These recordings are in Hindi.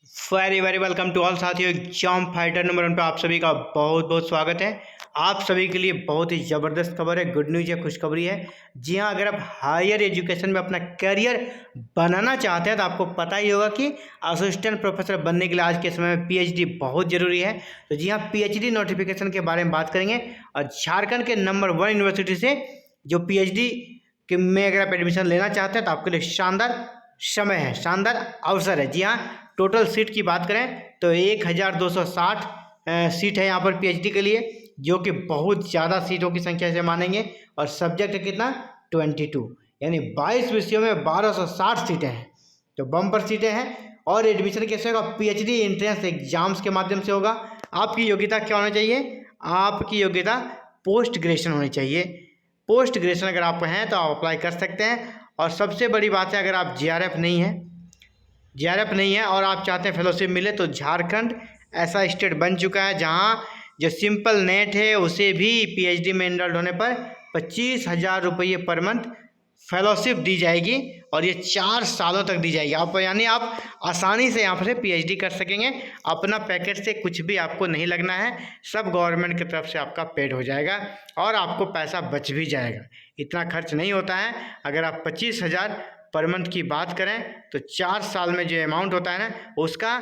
Very very welcome to all साथियों। एग्जाम फाइटर नंबर 1 पे आप सभी का बहुत बहुत स्वागत है। आप सभी के लिए बहुत ही ज़बरदस्त खबर है, गुड न्यूज़ है, खुशखबरी है। जी हाँ, अगर आप हायर एजुकेशन में अपना करियर बनाना चाहते हैं तो आपको पता ही होगा कि असिस्टेंट प्रोफेसर बनने के लिए आज के समय में पीएचडी बहुत ज़रूरी है। तो जी हाँ, पीएचडी नोटिफिकेशन के बारे में बात करेंगे और झारखंड के नंबर 1 यूनिवर्सिटी से जो पीएचडी में अगर आप एडमिशन लेना चाहते हैं तो आपके लिए शानदार समय है, शानदार अवसर है। जी हाँ, टोटल सीट की बात करें तो 1260 सीट है यहाँ पर पीएचडी के लिए, जो कि बहुत ज़्यादा सीटों की संख्या से मानेंगे। और सब्जेक्ट है कितना 22, यानी 22 विषयों में 1260 सीटें हैं, तो बम्पर सीटें हैं। और एडमिशन कैसे होगा? पीएचडी एंट्रेंस एग्जाम्स के माध्यम से होगा। आपकी योग्यता क्या होनी चाहिए? आपकी योग्यता पोस्ट ग्रेजुएशन होनी चाहिए। पोस्ट ग्रेजुएशन अगर आप हैं तो आप अप्लाई कर सकते हैं। और सबसे बड़ी बात है, अगर आप जीआरएफ नहीं है और आप चाहते हैं फेलोशिप मिले, तो झारखंड ऐसा स्टेट बन चुका है जहां जो सिंपल नेट है उसे भी पीएचडी में एनरोल्ड होने पर 25,000 रुपये पर मंथ फेलोशिप दी जाएगी, और ये 4 सालों तक दी जाएगी। आप यानी आप आसानी से यहाँ से पीएचडी कर सकेंगे। अपना पैकेट से कुछ भी आपको नहीं लगना है, सब गवर्नमेंट की तरफ से आपका पेड हो जाएगा और आपको पैसा बच भी जाएगा। इतना खर्च नहीं होता है। अगर आप 25,000 पर मंथ की बात करें तो 4 साल में जो अमाउंट होता है ना, उसका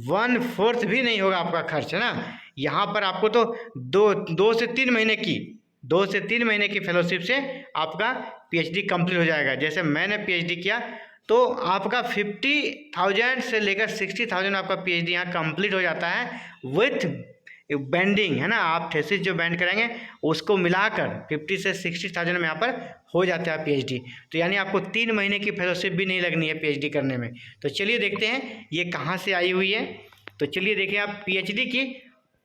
1/4 भी नहीं होगा आपका खर्च, है ना। यहाँ पर आपको तो 2 से 3 महीने की फेलोशिप से आपका पीएचडी कंप्लीट हो जाएगा। जैसे मैंने पीएचडी किया तो आपका 50,000 से लेकर 60,000 आपका पीएचडी यहाँ कंप्लीट हो जाता है विथ बेंडिंग, है ना। आप थीसिस जो बेंड करेंगे उसको मिलाकर 50 से 60,000 में यहाँ पर हो जाता है पीएचडी। तो यानी आपको 3 महीने की फेलोशिप भी नहीं लगनी है पीएचडी करने में। तो चलिए देखते हैं ये कहाँ से आई हुई है। तो चलिए देखिए, आप पीएचडी की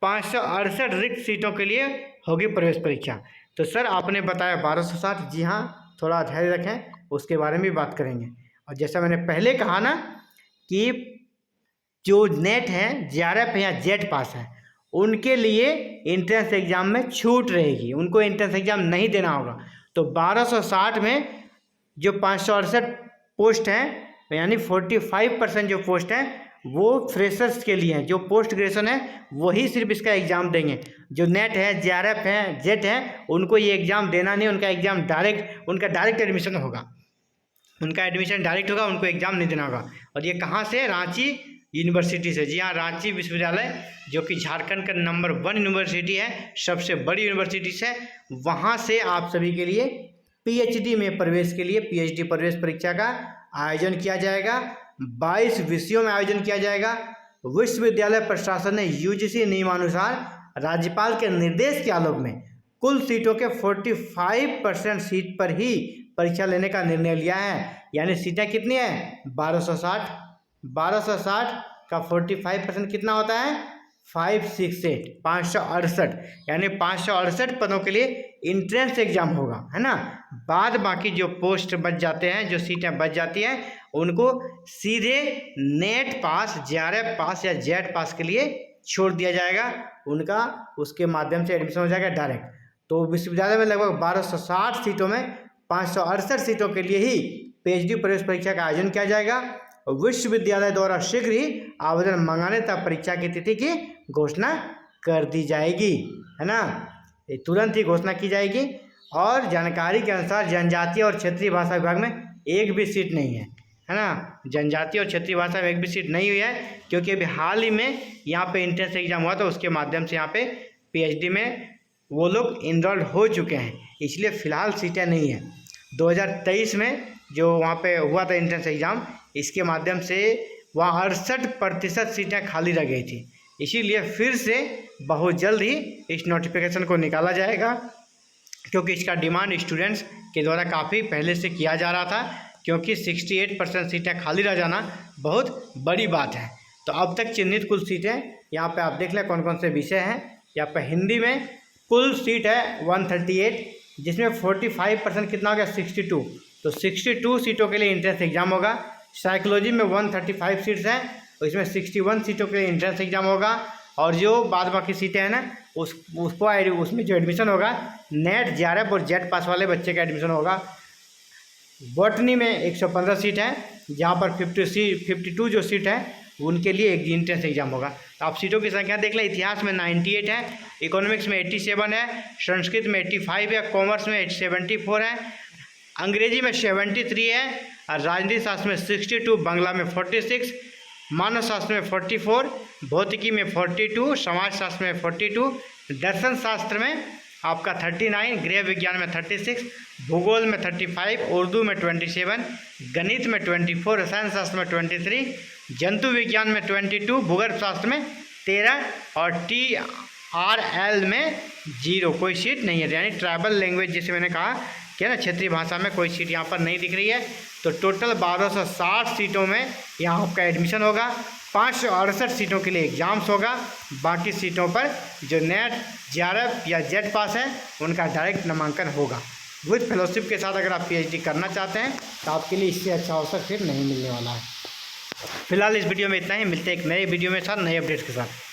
568 रिक्त सीटों के लिए होगी प्रवेश परीक्षा। तो सर आपने बताया 1260, जी हाँ, थोड़ा धैर्य रखें, उसके बारे में भी बात करेंगे। और जैसा मैंने पहले कहा ना कि जो नेट है, जीआरएफ है या जेट पास है, उनके लिए एंट्रेंस एग्जाम में छूट रहेगी, उनको एंट्रेंस एग्जाम नहीं देना होगा। तो 1260 में जो 568 पोस्ट हैं, यानी 45% जो पोस्ट हैं वो फ्रेशर्स के लिए हैं। जो पोस्ट ग्रेजुएशन है वही सिर्फ इसका एग्ज़ाम देंगे। जो नेट है, जीआरएफ है, जेट है, उनको ये एग्ज़ाम देना नहीं। उनका एग्ज़ाम उनका डायरेक्ट एडमिशन होगा, उनका एडमिशन डायरेक्ट होगा, उनको एग्ज़ाम नहीं देना होगा। और ये कहाँ से? रांची यूनिवर्सिटी से। जी हाँ, रांची विश्वविद्यालय जो कि झारखंड का नंबर 1 यूनिवर्सिटी है, सबसे बड़ी यूनिवर्सिटी है, वहाँ से आप सभी के लिए पीएचडी में प्रवेश के लिए पीएचडी प्रवेश परीक्षा का आयोजन किया जाएगा। 22 विषयों में आयोजन किया जाएगा। विश्वविद्यालय प्रशासन ने यूजीसी नियमानुसार राज्यपाल के निर्देश के आलोक में कुल सीटों के 45% सीट पर ही परीक्षा लेने का निर्णय लिया है। यानी सीटें कितनी हैं? 1260 का 45% कितना होता है? 568, यानी 568 पदों के लिए इंट्रेंस एग्जाम होगा, है ना। बाद बाकी जो पोस्ट बच जाते हैं, जो सीटें बच जाती हैं, उनको सीधे नेट पास, जीआरएफ पास या जेट पास के लिए छोड़ दिया जाएगा। उनका उसके माध्यम से एडमिशन हो जाएगा डायरेक्ट। तो विश्वविद्यालय में लगभग 1260 सीटों में 568 सीटों के लिए ही पीएचडी प्रवेश परीक्षा का आयोजन किया जाएगा। विश्वविद्यालय द्वारा शीघ्र ही आवेदन मंगाने तक परीक्षा की तिथि की घोषणा कर दी जाएगी, है ना। ये तुरंत ही घोषणा की जाएगी। और जानकारी के अनुसार जनजातीय और क्षेत्रीय भाषा विभाग में एक भी सीट नहीं है ना। जनजातीय और क्षेत्रीय भाषा में एक भी सीट नहीं हुई है, क्योंकि अभी हाल ही में यहाँ पे एंट्रेंस एग्जाम हुआ, तो उसके माध्यम से यहाँ पे पीएचडी में वो लोग इनरोल्ड हो चुके हैं, इसलिए फ़िलहाल सीटें नहीं हैं। 2023 में जो वहाँ पे हुआ था एंट्रेंस एग्ज़ाम, इसके माध्यम से वहाँ 68% सीटें खाली रह गई थी। इसीलिए फिर से बहुत जल्द ही इस नोटिफिकेशन को निकाला जाएगा, क्योंकि इसका डिमांड स्टूडेंट्स के द्वारा काफ़ी पहले से किया जा रहा था, क्योंकि 68% सीटें खाली रह जाना बहुत बड़ी बात है। तो अब तक चिन्हित कुल सीटें यहाँ पे आप देख लें कौन कौन से विषय हैं। यहाँ पर हिंदी में कुल सीट है 138, जिसमें 45% कितना हो गया? 62। तो 62 सीटों के लिए इंट्रेंस एग्जाम होगा। साइकोलॉजी में 135 सीट्स हैं, और इसमें 61 सीटों के लिए इंट्रेंस एग्जाम होगा। और जो बाद बाकी सीटें हैं ना, उसमें जो एडमिशन होगा, नेट, जीआरएफ और जेट पास वाले बच्चे का एडमिशन होगा। बॉटनी में 115 सीट है, जहाँ पर 52 जो सीट है उनके लिए एक एंट्रेंस एग्जाम होगा। तो आप सीटों की संख्या देख लें, इतिहास में 98 है, इकोनॉमिक्स में 87 है, संस्कृत में 85 है, कॉमर्स में 74 है, अंग्रेजी में 73 है, और राजनीति शास्त्र में 62, बांग्ला में 46, मानव शास्त्र में 44, भौतिकी में 42, समाज शास्त्र में 42, दर्शन शास्त्र में आपका 39, गृह विज्ञान में 36, भूगोल में 35, उर्दू में 27, गणित में 24, रसायन शास्त्र में 23, जंतु विज्ञान में 22, भूगर्भ शास्त्र में 13 और TRL में 0, कोई सीट नहीं है। यानी ट्राइबल लैंग्वेज जैसे मैंने कहा कि ना क्षेत्रीय भाषा में कोई सीट यहाँ पर नहीं दिख रही है। तो टोटल 1260 सीटों में यहाँ आपका एडमिशन होगा, 568 सीटों के लिए एग्ज़ाम्स होगा, बाकी सीटों पर जो नेट JRF या जेट पास है उनका डायरेक्ट नामांकन होगा। विद फेलोशिप के साथ अगर आप PhD करना चाहते हैं तो आपके लिए इससे अच्छा अवसर फिर नहीं मिलने वाला है। फिलहाल इस वीडियो में इतना ही, मिलते हैं एक नए वीडियो में साथ नए अपडेट्स के साथ।